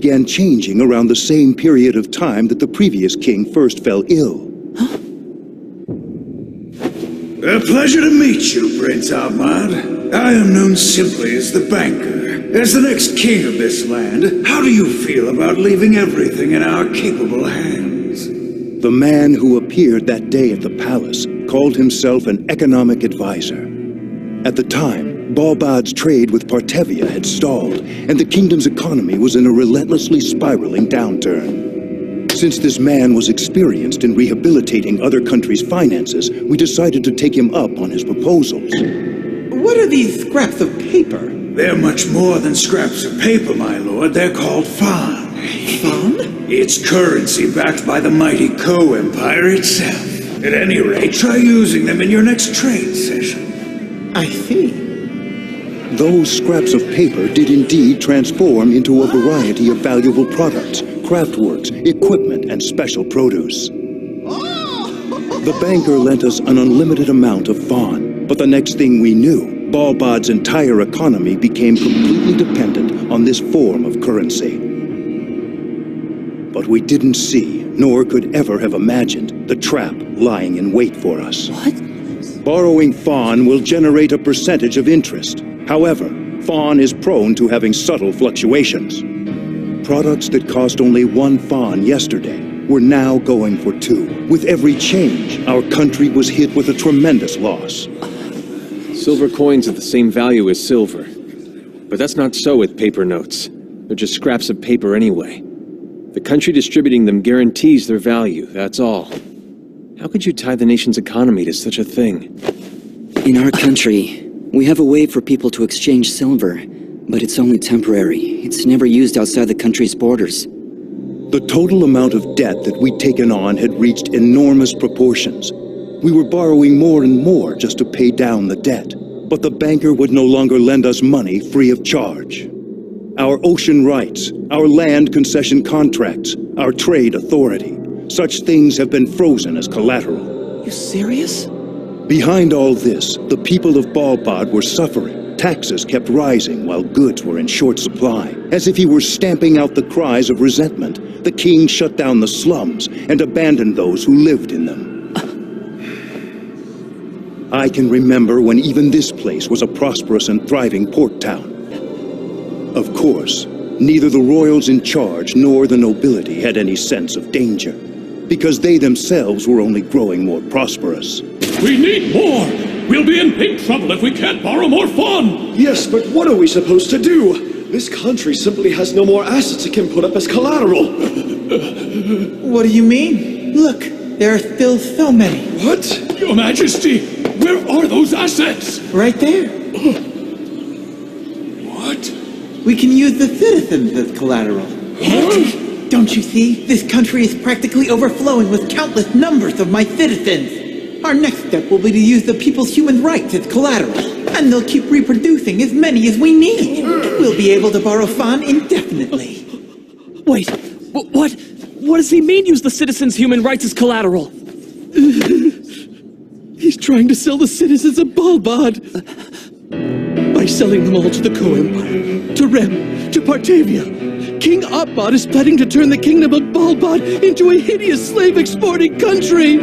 began changing around the same period of time that the previous king first fell ill. A pleasure to meet you, Prince Ahmad. I am known simply as the Banker. As the next king of this land, how do you feel about leaving everything in our capable hands? The man who appeared that day at the palace called himself an economic advisor. At the time, Balbad's trade with Partevia had stalled, and the kingdom's economy was in a relentlessly spiraling downturn. Since this man was experienced in rehabilitating other countries' finances, we decided to take him up on his proposals. What are these scraps of paper? They're much more than scraps of paper, my lord. They're called Fan. Fan? It's currency backed by the mighty Ko-Empire itself. At any rate, try using them in your next trade session. I see. Those scraps of paper did indeed transform into a variety of valuable products, craftworks, equipment, and special produce. The banker lent us an unlimited amount of Fawn, but the next thing we knew, Balbad's entire economy became completely dependent on this form of currency. But we didn't see, nor could ever have imagined, the trap lying in wait for us. What? Borrowing Fawn will generate a percentage of interest. However, Fawn is prone to having subtle fluctuations. Products that cost only 1 Fawn yesterday were now going for 2. With every change, our country was hit with a tremendous loss. Silver coins have the same value as silver. But that's not so with paper notes. They're just scraps of paper anyway. The country distributing them guarantees their value, that's all. How could you tie the nation's economy to such a thing? In our country, we have a way for people to exchange silver, but it's only temporary. It's never used outside the country's borders. The total amount of debt that we'd taken on had reached enormous proportions. We were borrowing more and more just to pay down the debt. But the banker would no longer lend us money free of charge. Our ocean rights, our land concession contracts, our trade authority, such things have been frozen as collateral. You serious? Behind all this, the people of Balbad were suffering. Taxes kept rising while goods were in short supply. As if he were stamping out the cries of resentment, the king shut down the slums and abandoned those who lived in them. I can remember when even this place was a prosperous and thriving port town. Of course, neither the royals in charge nor the nobility had any sense of danger, because they themselves were only growing more prosperous. We need more! We'll be in big trouble if we can't borrow more fun! Yes, but what are we supposed to do? This country simply has no more assets it can put up as collateral. What do you mean? Look, there are still so many. What? Your Majesty, where are those assets? Right there. What? We can use the citizens as collateral. Don't you see? This country is practically overflowing with countless numbers of my citizens. Our next step will be to use the people's human rights as collateral. And they'll keep reproducing as many as we need. We'll be able to borrow Fan indefinitely. Wait, what? What does he mean, use the citizens' human rights as collateral? He's trying to sell the citizens of Balbad. By selling them all to the Ko-Empire, to Rem, to Partevia. King Abbad is planning to turn the kingdom of Balbad into a hideous slave-exporting country.